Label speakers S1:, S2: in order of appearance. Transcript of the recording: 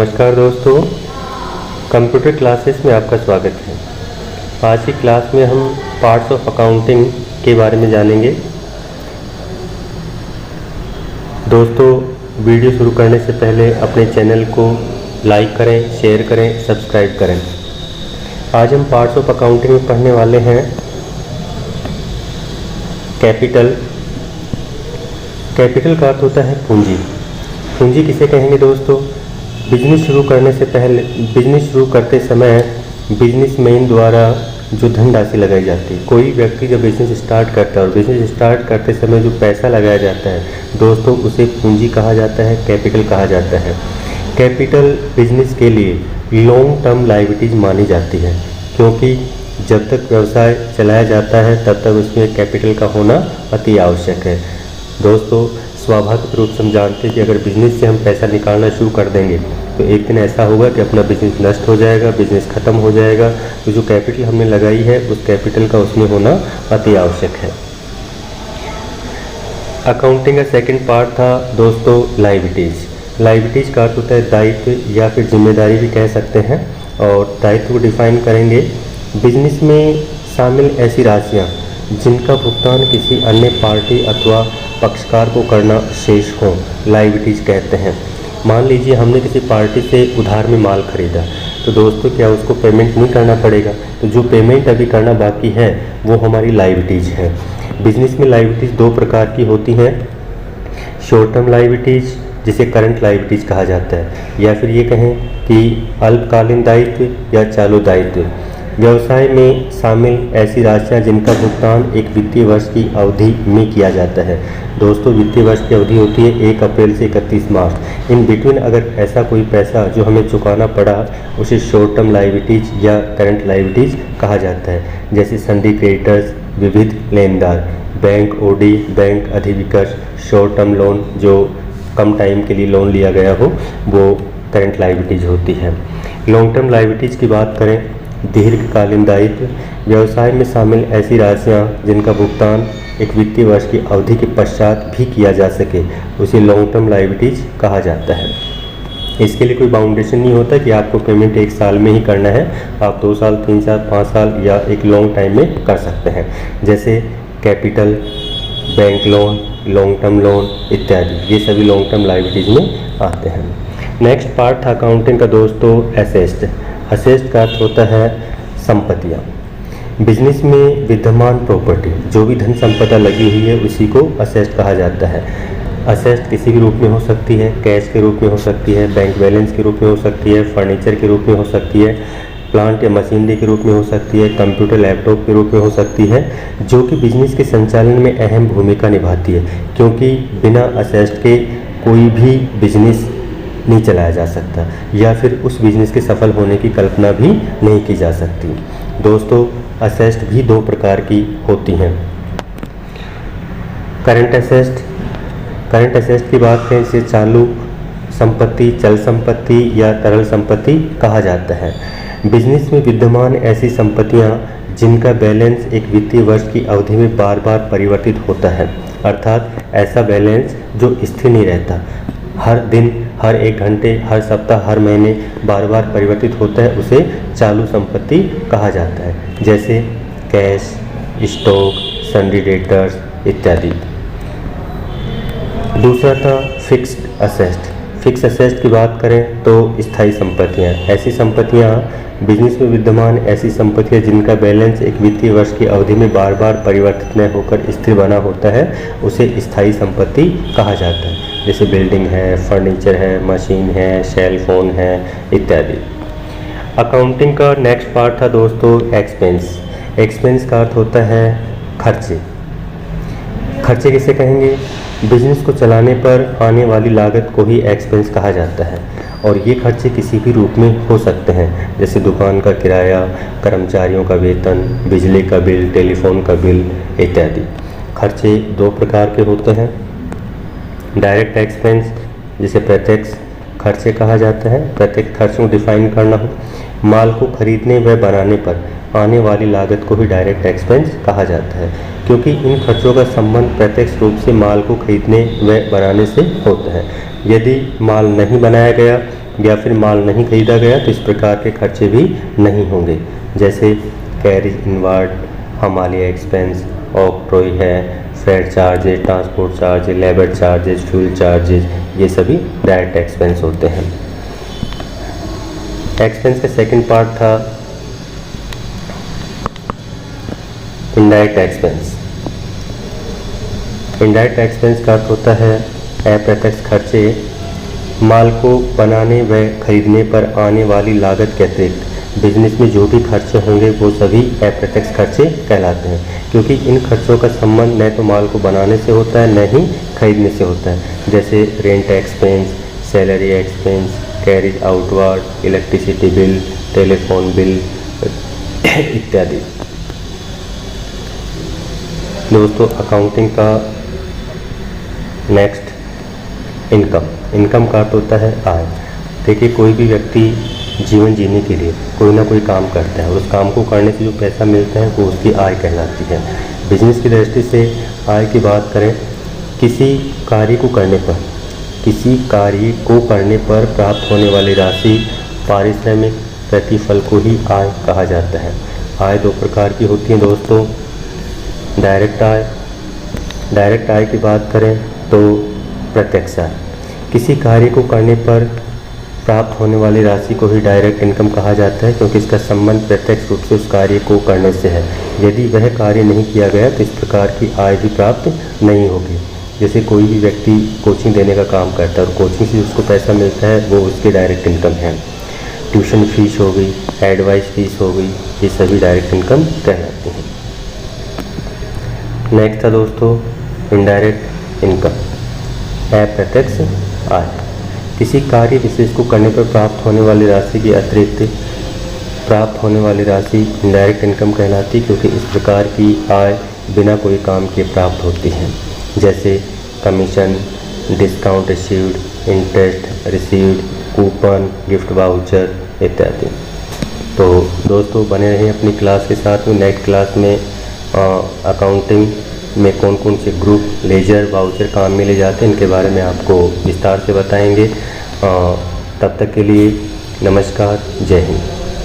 S1: नमस्कार दोस्तों, computer classes में आपका स्वागत है। आज की क्लास में हम पार्ट्स ऑफ अकाउंटिंग के बारे में जानेंगे। दोस्तों, वीडियो शुरू करने से पहले अपने चैनल को लाइक करें, शेयर करें, सब्सक्राइब करें। आज हम पार्ट्स ऑफ अकाउंटिंग में पढ़ने वाले हैं कैपिटल। कैपिटल का अर्थ होता है पूंजी। पूंजी किसे कहेंगे दोस्तों? बिजनेस शुरू करने से पहले, बिजनेस शुरू करते समय बिजनेसमैन द्वारा जो धनराशि लगाई जाती है। कोई व्यक्ति जब बिजनेस स्टार्ट करता है और बिजनेस स्टार्ट करते समय जो पैसा लगाया जाता है दोस्तों, उसे पूंजी कहा जाता है, कैपिटल कहा जाता है। कैपिटल बिजनेस के लिए लॉन्ग टर्म लायबिलिटीज मानी जाती है, क्योंकि जब तक व्यवसाय चलाया जाता है तब तक उसमें कैपिटल का होना अति आवश्यक है। दोस्तों, स्वाभाविक रूप से हम जानते हैं कि अगर बिजनेस से हम पैसा निकालना शुरू कर देंगे तो एक दिन ऐसा होगा कि अपना बिजनेस नष्ट हो जाएगा, बिजनेस ख़त्म हो जाएगा। तो जो कैपिटल हमने लगाई है उस कैपिटल का उसमें होना अति आवश्यक है। अकाउंटिंग का सेकंड पार्ट था दोस्तों लायबिलिटीज। लायबिलिटीज का अर्थ होता है दायित्व या फिर जिम्मेदारी भी कह सकते हैं। और दायित्व को डिफाइन करेंगे, बिजनेस में शामिल ऐसी राशियाँ जिनका भुगतान किसी अन्य पार्टी अथवा पक्षकार को करना शेष हो, लायबिलिटीज कहते हैं। मान लीजिए हमने किसी पार्टी से उधार में माल खरीदा, तो दोस्तों क्या उसको पेमेंट नहीं करना पड़ेगा? तो जो पेमेंट अभी करना बाकी है वो हमारी लायबिलिटीज है। बिजनेस में लायबिलिटीज दो प्रकार की होती हैं, शॉर्ट टर्म लायबिलिटीज जिसे करंट लायबिलिटीज कहा जाता है, या फिर ये कहें कि अल्पकालीन दायित्व या चालू दायित्व। व्यवसाय में शामिल ऐसी राशियाँ जिनका भुगतान एक वित्तीय वर्ष की अवधि में किया जाता है। दोस्तों, वित्तीय वर्ष की अवधि होती है 1 अप्रैल से 31 मार्च। इन बिटवीन अगर ऐसा कोई पैसा जो हमें चुकाना पड़ा, उसे शॉर्ट टर्म लायबिलिटीज या करंट लायबिलिटीज कहा जाता है। जैसे सन्डी क्रेडिटर्स, विविध लेनदार, बैंक ओडी, बैंक अधिविकर्ष, शॉर्ट टर्म लोन जो कम टाइम के लिए लोन लिया गया हो, वो करंट लायबिलिटीज होती है। लॉन्ग टर्म लायबिलिटीज की बात करें, दीर्घकालीन दायित्व, व्यवसाय में शामिल ऐसी राशियाँ जिनका भुगतान एक वित्तीय वर्ष की अवधि के पश्चात भी किया जा सके, उसे लॉन्ग टर्म लायबिलिटीज कहा जाता है। इसके लिए कोई बाउंडेशन नहीं होता कि आपको पेमेंट 1 साल में ही करना है। आप 2 साल, 3 साल, 5 साल या एक लॉन्ग टाइम में कर सकते हैं। जैसे capital, bank loan, long term loan इत्यादि, ये सभी लॉन्ग टर्म लायबिलिटीज में आते हैं। नेक्स्ट पार्ट था अकाउंटिंग का दोस्तों एसेस्ट। असेस्ट का अर्थ होता है संपत्तियाँ। बिजनेस में विद्यमान प्रॉपर्टी, जो भी धन संपदा लगी हुई है उसी को असेस्ट कहा जाता है। असेस्ट किसी भी रूप में हो सकती है, कैश के रूप में हो सकती है, बैंक बैलेंस के रूप में हो सकती है, फर्नीचर के रूप में हो सकती है, प्लांट या मशीनरी के रूप में हो सकती है, कंप्यूटर लैपटॉप के रूप में हो सकती है, जो कि बिजनेस के संचालन में अहम भूमिका निभाती है। क्योंकि बिना असेस्ट के कोई भी बिजनेस नहीं चलाया जा सकता, या फिर उस बिजनेस के सफल होने की कल्पना भी नहीं की जा सकती। दोस्तों, असेस्ट भी दो प्रकार की होती हैं। करंट असेस्ट, करंट असेस्ट की बात करें, इसे चालू संपत्ति, चल संपत्ति या तरल संपत्ति कहा जाता है। बिजनेस में विद्यमान ऐसी संपत्तियां जिनका बैलेंस एक वित्तीय वर्ष की अवधि में बार बार परिवर्तित होता है, अर्थात ऐसा बैलेंस जो स्थिर नहीं रहता, हर दिन, हर 1 घंटे, हर सप्ताह, हर महीने बार बार परिवर्तित होता है, उसे चालू संपत्ति कहा जाता है। जैसे कैश, स्टॉक, सन्डी डेटर्स इत्यादि। दूसरा था फिक्स्ड असेस्ट। फिक्स असेस्ट की बात करें तो स्थायी संपत्तियाँ, ऐसी संपत्तियाँ बिजनेस में विद्यमान ऐसी संपत्तियाँ जिनका बैलेंस एक वित्तीय वर्ष की अवधि में बार बार परिवर्तित न होकर स्थिर बना होता है, उसे स्थायी संपत्ति कहा जाता है। जैसे बिल्डिंग है, फर्नीचर है, मशीन है, सेल फोन है इत्यादि। अकाउंटिंग का नेक्स्ट पार्ट था दोस्तों एक्सपेंस। एक्सपेंस का अर्थ होता है खर्चे। खर्चे किसे कहेंगे? बिजनेस को चलाने पर आने वाली लागत को ही एक्सपेंस कहा जाता है, और ये खर्चे किसी भी रूप में हो सकते हैं, जैसे दुकान का किराया, कर्मचारियों का वेतन, बिजली का बिल, टेलीफोन का बिल इत्यादि। खर्चे दो प्रकार के होते हैं, डायरेक्ट एक्सपेंस जिसे प्रत्यक्ष खर्चे कहा जाता है। प्रत्यक्ष खर्च को डिफाइन करना हो, माल को खरीदने व बनाने पर आने वाली लागत को ही डायरेक्ट एक्सपेंस कहा जाता है, क्योंकि इन खर्चों का संबंध प्रत्यक्ष रूप से माल को खरीदने व बनाने से होता है। यदि माल नहीं बनाया गया या फिर माल नहीं खरीदा गया तो इस प्रकार के खर्चे भी नहीं होंगे, जैसे कैरिज इनवार्ड, हमालिया एक्सपेंस, ऑक्ट्रॉय है, freight charges, transport charges, labour charges, fuel charges, ये सभी डायरेक्ट एक्सपेंस होते हैं। एक्सपेंस का सेकंड पार्ट था इनडायरेक्ट एक्सपेंस। इनडायरेक्ट एक्सपेंस का अर्थ होता है अप्रत्यक्ष खर्चे, माल को बनाने व खरीदने पर आने वाली लागत के अतिरिक्त बिजनेस में जो भी खर्चे होंगे वो सभी अप्रत्यक्ष खर्चे कहलाते हैं, क्योंकि इन खर्चों का संबंध न तो माल को बनाने से होता है न ही खरीदने से होता है, जैसे rent expense, salary expense, carriage outward, electricity bill, telephone bill इत्यादि। दोस्तों अकाउंटिंग का नेक्स्ट इनकम का अर्थ होता है आय। देखिए कोई भी व्यक्ति जीवन जीने के लिए कोई ना कोई काम करता है और उस काम को करने से जो पैसा मिलता है वो उसकी आय कहलाती है। बिजनेस की दृष्टि से आय की बात करें, किसी कार्य को करने पर प्राप्त होने वाली राशि पारिश्रमिक प्रतिफल को ही आय कहा जाता है। आय दो प्रकार की होती है दोस्तों, डायरेक्ट आय की बात करें तो प्रत्यक्ष आय। किसी कार्य को करने पर प्राप्त होने वाली राशि को ही डायरेक्ट इनकम कहा जाता है, क्योंकि इसका संबंध प्रत्यक्ष रूप से उस कार्य को करने से है। यदि वह कार्य नहीं किया गया तो इस प्रकार की आय भी प्राप्त नहीं होगी। जैसे कोई भी व्यक्ति कोचिंग देने का काम करता है और कोचिंग से उसको पैसा मिलता है वो उसकी डायरेक्ट इनकम है। ट्यूशन फीस हो गई, एडवाइस फीस हो गई, ये सभी डायरेक्ट इनकम कहलाती हैं। नेक्स्ट था दोस्तों इनडायरेक्ट इनकम, अप्रत्यक्ष आय। किसी कार्य विशेष को करने पर प्राप्त होने वाली राशि के अतिरिक्त प्राप्त होने वाली राशि इनडायरेक्ट इनकम कहलाती, क्योंकि इस प्रकार की आय बिना कोई काम के प्राप्त होती है, जैसे commission, discount received, interest received, coupon, gift voucher इत्यादि। तो दोस्तों बने रहें अपनी क्लास के साथ में। नेक्स्ट क्लास में अकाउंटिंग में कौन कौन से ग्रुप, लेजर, वाउचर काम में ले जाते हैं इनके बारे में आपको विस्तार से बताएंगे। तब तक के लिए नमस्कार, जय हिंद।